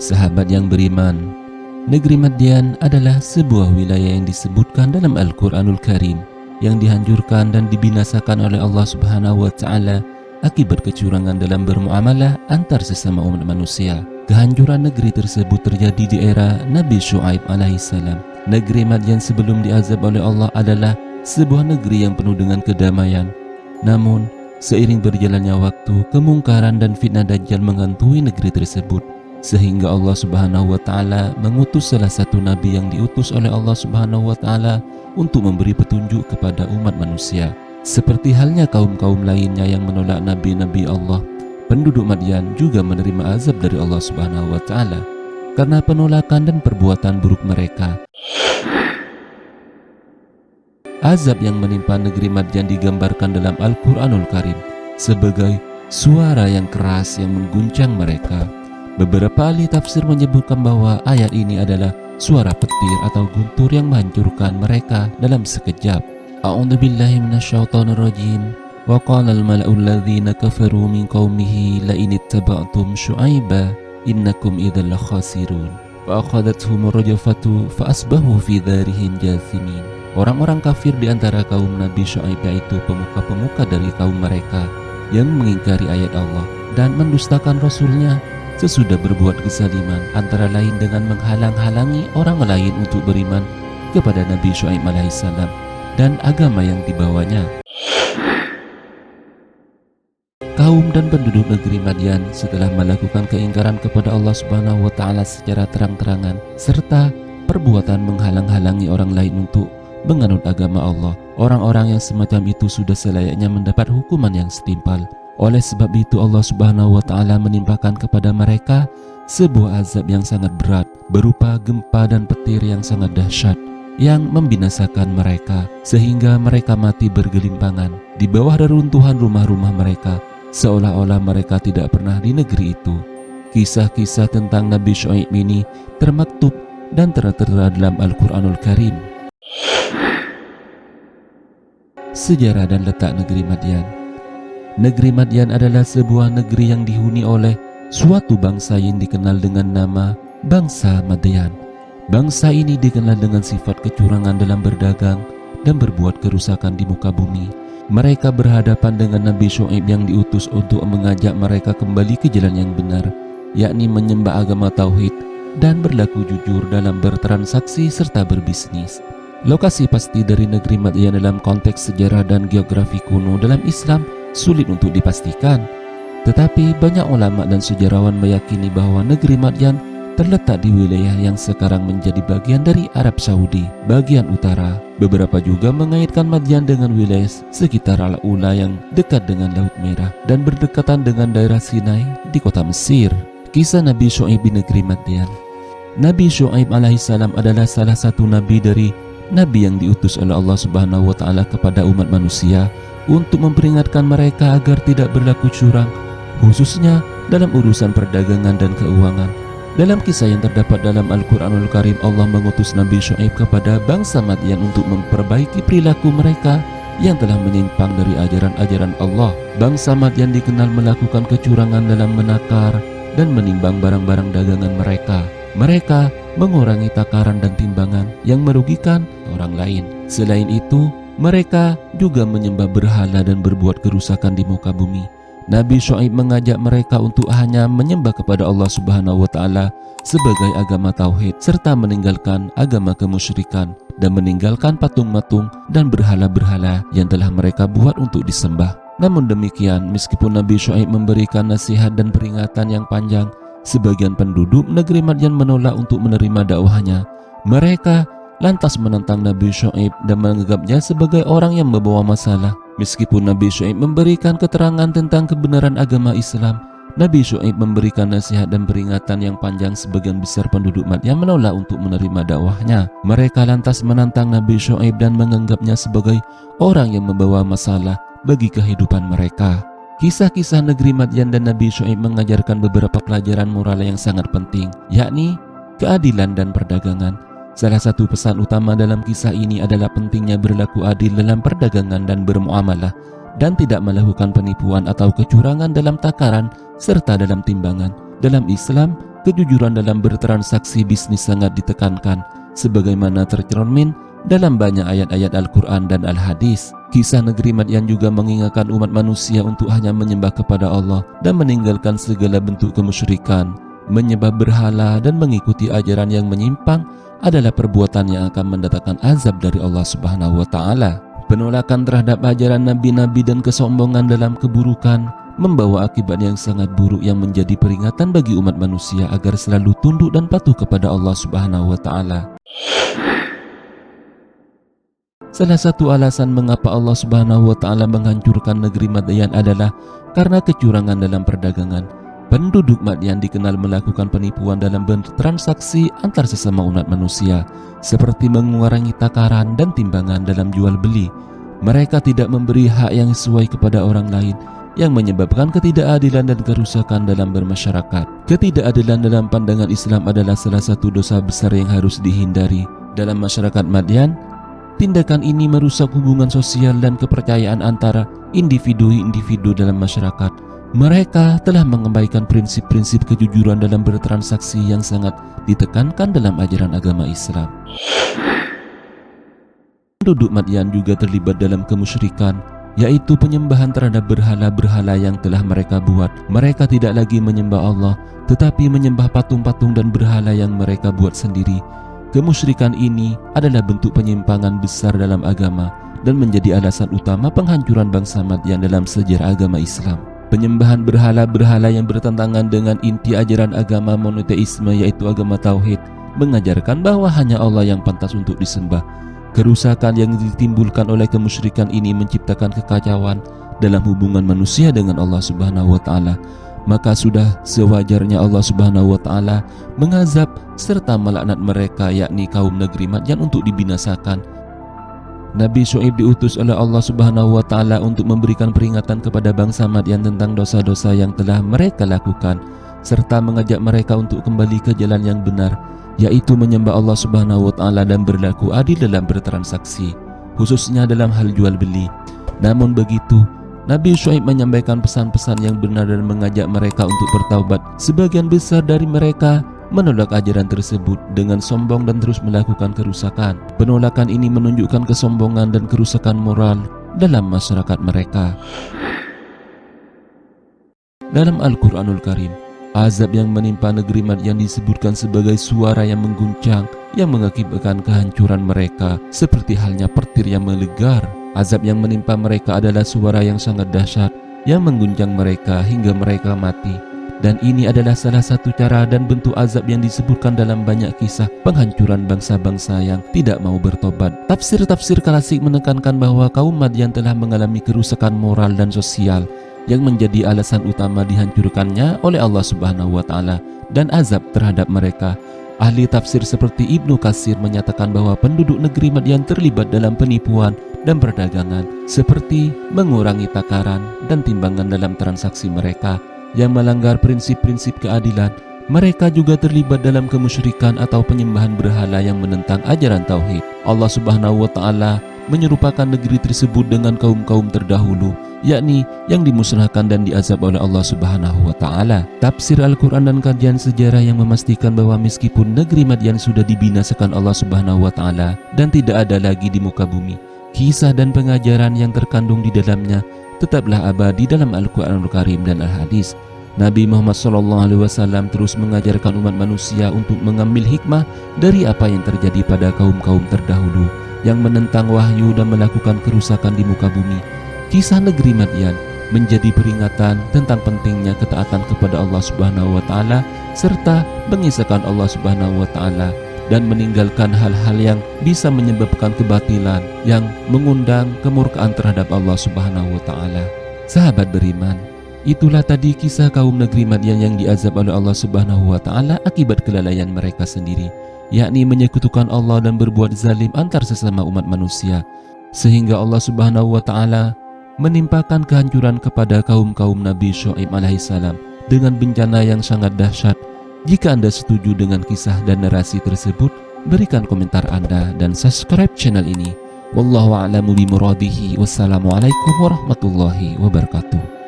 Sahabat yang beriman, negeri Madian adalah sebuah wilayah yang disebutkan dalam Al-Quranul Karim yang dihancurkan dan dibinasakan oleh Allah Subhanahu wa Ta'ala akibat kecurangan dalam bermuamalah antar sesama umat manusia. Kehancuran negeri tersebut terjadi di era Nabi Syuaib alaihissalam. Negeri Madian sebelum diazab oleh Allah adalah sebuah negeri yang penuh dengan kedamaian. Namun, seiring berjalannya waktu, kemungkaran dan fitnah Dajjal menghantui negeri tersebut, sehingga Allah Subhanahu wa Ta'ala mengutus salah satu nabi yang diutus oleh Allah Subhanahu wa Ta'ala untuk memberi petunjuk kepada umat manusia. Seperti halnya kaum-kaum lainnya yang menolak nabi-nabi Allah, penduduk Madian juga menerima azab dari Allah Subhanahu wa Ta'ala karena penolakan dan perbuatan buruk mereka. Azab yang menimpa negeri Madian digambarkan dalam Al-Quranul Karim sebagai suara yang keras yang mengguncang mereka. Beberapa ahli tafsir menyebutkan bahwa ayat ini adalah suara petir atau guntur yang menghancurkan mereka dalam sekejap. A'udzu billahi minasyaitonir rajim. Wa qala al-mala'u alladhina kafaru min qaumihi la in ittaba'tum syu'aiba innakum idzal khasirun. Fa akhadathum rajafatu fa asbahu fi dharihim jathimin. Orang-orang kafir di antara kaum Nabi Syuaib, yaitu pemuka-pemuka dari kaum mereka yang mengingkari ayat Allah dan mendustakan Rasulnya, sesudah berbuat kezaliman antara lain dengan menghalang-halangi orang lain untuk beriman kepada Nabi Syuaib alaihissalam dan agama yang dibawanya. Kaum dan penduduk negeri Madian setelah melakukan keingkaran kepada Allah Subhanahu wa Ta'ala secara terang-terangan serta perbuatan menghalang-halangi orang lain untuk menganut agama Allah, orang-orang yang semacam itu sudah selayaknya mendapat hukuman yang setimpal. Oleh sebab itu Allah Subhanahu wa Ta'ala menimpakan kepada mereka sebuah azab yang sangat berat berupa gempa dan petir yang sangat dahsyat yang membinasakan mereka sehingga mereka mati bergelimpangan di bawah reruntuhan rumah-rumah mereka, seolah-olah mereka tidak pernah di negeri itu. Kisah-kisah tentang Nabi Syuaib ini termaktub dan tertera dalam Al-Quranul Karim. Sejarah dan letak negeri Madian. Negeri Madian adalah sebuah negeri yang dihuni oleh suatu bangsa yang dikenal dengan nama bangsa Madian. Bangsa ini dikenal dengan sifat kecurangan dalam berdagang dan berbuat kerusakan di muka bumi. Mereka berhadapan dengan Nabi Syuaib yang diutus untuk mengajak mereka kembali ke jalan yang benar, yakni menyembah agama tauhid dan berlaku jujur dalam bertransaksi serta berbisnis. Lokasi pasti dari negeri Madian dalam konteks sejarah dan geografi kuno dalam Islam sulit untuk dipastikan. Tetapi banyak ulama dan sejarawan meyakini bahwa negeri Madian terletak di wilayah yang sekarang menjadi bagian dari Arab Saudi bagian utara. Beberapa juga mengaitkan Madian dengan wilayah sekitar Al-Ula yang dekat dengan Laut Merah dan berdekatan dengan daerah Sinai di kota Mesir. Kisah Nabi Syuaib di negeri Madian. Nabi Syuaib alaihissalam adalah salah satu nabi dari nabi yang diutus oleh Allah Subhanahu wa Ta'ala kepada umat manusia untuk memperingatkan mereka agar tidak berlaku curang, khususnya dalam urusan perdagangan dan keuangan. Dalam kisah yang terdapat dalam Al-Quranul Karim, Allah mengutus Nabi Syuaib kepada bangsa Madian untuk memperbaiki perilaku mereka yang telah menyimpang dari ajaran-ajaran Allah. Bangsa Madian dikenal melakukan kecurangan dalam menakar dan menimbang barang-barang dagangan mereka. Mereka mengurangi takaran dan timbangan yang merugikan orang lain. Selain itu, mereka juga menyembah berhala dan berbuat kerusakan di muka bumi. Nabi Syuaib mengajak mereka untuk hanya menyembah kepada Allah Subhanahu wa Ta'ala sebagai agama tauhid serta meninggalkan agama kemusyrikan dan meninggalkan patung-patung dan berhala-berhala yang telah mereka buat untuk disembah. Namun demikian, meskipun Nabi Syuaib memberikan nasihat dan peringatan yang panjang, sebagian penduduk negeri Madian menolak untuk menerima dakwahnya. Mereka lantas menentang Nabi Syuaib dan menganggapnya sebagai orang yang membawa masalah. Meskipun Nabi Syuaib memberikan keterangan tentang kebenaran agama Islam, Nabi Syuaib memberikan nasihat dan peringatan yang panjang. Sebagian besar penduduk Madian menolak untuk menerima dakwahnya. Mereka lantas menantang Nabi Syuaib dan menganggapnya sebagai orang yang membawa masalah bagi kehidupan mereka. Kisah-kisah negeri Madian dan Nabi Syuaib mengajarkan beberapa pelajaran moral yang sangat penting, yakni keadilan dan perdagangan. Salah satu pesan utama dalam kisah ini adalah pentingnya berlaku adil dalam perdagangan dan bermuamalah, dan tidak melakukan penipuan atau kecurangan dalam takaran serta dalam timbangan. Dalam Islam, kejujuran dalam bertransaksi bisnis sangat ditekankan, sebagaimana tercermin dalam banyak ayat-ayat Al-Quran dan Al-Hadis. Kisah negeri Madyan juga mengingatkan umat manusia untuk hanya menyembah kepada Allah dan meninggalkan segala bentuk kemusyrikan. Menyembah berhala dan mengikuti ajaran yang menyimpang adalah perbuatan yang akan mendatangkan azab dari Allah Subhanahu wa Ta'ala. Penolakan terhadap ajaran nabi-nabi dan kesombongan dalam keburukan membawa akibat yang sangat buruk yang menjadi peringatan bagi umat manusia agar selalu tunduk dan patuh kepada Allah Subhanahu wa Ta'ala. Salah satu alasan mengapa Allah Subhanahu wa Ta'ala menghancurkan negeri Madyan adalah karena kecurangan dalam perdagangan. Penduduk Madyan dikenal melakukan penipuan dalam bertransaksi antar sesama umat manusia, seperti mengurangi takaran dan timbangan dalam jual beli. Mereka tidak memberi hak yang sesuai kepada orang lain, yang menyebabkan ketidakadilan dan kerusakan dalam bermasyarakat. Ketidakadilan dalam pandangan Islam adalah salah satu dosa besar yang harus dihindari. Dalam masyarakat Madyan, tindakan ini merusak hubungan sosial dan kepercayaan antara individu-individu dalam masyarakat. Mereka telah mengabaikan prinsip-prinsip kejujuran dalam bertransaksi yang sangat ditekankan dalam ajaran agama Islam. Penduduk Madyan juga terlibat dalam kemusyrikan, yaitu penyembahan terhadap berhala-berhala yang telah mereka buat. Mereka tidak lagi menyembah Allah, tetapi menyembah patung-patung dan berhala yang mereka buat sendiri. Kemusyrikan ini adalah bentuk penyimpangan besar dalam agama dan menjadi alasan utama penghancuran bangsa Madyan dalam sejarah agama Islam. Penyembahan berhala-berhala yang bertentangan dengan inti ajaran agama monoteisme, yaitu agama Tauhid, mengajarkan bahwa hanya Allah yang pantas untuk disembah. Kerusakan yang ditimbulkan oleh kemusyrikan ini menciptakan kekacauan dalam hubungan manusia dengan Allah Subhanahu wa Ta'ala. Maka sudah sewajarnya Allah Subhanahu wa Ta'ala mengazab serta melaknat mereka, yakni kaum negeri Madyan, untuk dibinasakan. Nabi Syuaib diutus oleh Allah Subhanahu wa Ta'ala untuk memberikan peringatan kepada bangsa Madyan tentang dosa-dosa yang telah mereka lakukan, serta mengajak mereka untuk kembali ke jalan yang benar, yaitu menyembah Allah Subhanahu wa Ta'ala dan berlaku adil dalam bertransaksi, khususnya dalam hal jual beli. Namun begitu, Nabi Syuaib menyampaikan pesan-pesan yang benar dan mengajak mereka untuk bertaubat. Sebagian besar dari mereka menolak ajaran tersebut dengan sombong dan terus melakukan kerusakan. Penolakan ini menunjukkan kesombongan dan kerusakan moral dalam masyarakat mereka. Dalam Al-Quranul Karim, azab yang menimpa negeri Madyan disebutkan sebagai suara yang mengguncang yang mengakibatkan kehancuran mereka, seperti halnya petir yang melegar. Azab yang menimpa mereka adalah suara yang sangat dahsyat yang mengguncang mereka hingga mereka mati. Dan ini adalah salah satu cara dan bentuk azab yang disebutkan dalam banyak kisah penghancuran bangsa-bangsa yang tidak mau bertobat. Tafsir-tafsir klasik menekankan bahwa kaum Madyan telah mengalami kerusakan moral dan sosial yang menjadi alasan utama dihancurkannya oleh Allah Subhanahu wa Ta'ala dan azab terhadap mereka. Ahli tafsir seperti Ibnu Katsir menyatakan bahwa penduduk negeri Madyan terlibat dalam penipuan dan perdagangan, seperti mengurangi takaran dan timbangan dalam transaksi mereka yang melanggar prinsip-prinsip keadilan. Mereka juga terlibat dalam kemusyrikan atau penyembahan berhala yang menentang ajaran Tauhid. Allah Subhanahu wa Ta'ala menyerupakan negeri tersebut dengan kaum-kaum terdahulu, yakni yang dimusnahkan dan diazab oleh Allah Subhanahu wa Ta'ala. Tafsir Al-Quran dan kajian sejarah yang memastikan bahwa meskipun negeri Madyan sudah dibinasakan Allah Subhanahu wa Ta'ala dan tidak ada lagi di muka bumi, kisah dan pengajaran yang terkandung di dalamnya tetaplah abadi dalam Al-Quranul Karim dan Al-Hadis. Nabi Muhammad SAW terus mengajarkan umat manusia untuk mengambil hikmah dari apa yang terjadi pada kaum-kaum terdahulu yang menentang wahyu dan melakukan kerusakan di muka bumi. Kisah negeri Madyan menjadi peringatan tentang pentingnya ketaatan kepada Allah Subhanahu wa Ta'ala serta mengisahkan Allah Subhanahu wa Ta'ala dan meninggalkan hal-hal yang bisa menyebabkan kebatilan yang mengundang kemurkaan terhadap Allah Subhanahu wa Ta'ala. Sahabat beriman, itulah tadi kisah kaum negeri Madyan yang diazab oleh Allah Subhanahu wa Ta'ala akibat kelalaian mereka sendiri, yakni menyekutukan Allah dan berbuat zalim antar sesama umat manusia, sehingga Allah Subhanahu wa Ta'ala menimpakan kehancuran kepada kaum-kaum Nabi Syuaib alaihissalam dengan bencana yang sangat dahsyat. Jika Anda setuju dengan kisah dan narasi tersebut, berikan komentar Anda dan subscribe channel ini. Wallahu a'lamu bimuradihi. Wassalamualaikum warahmatullahi wabarakatuh.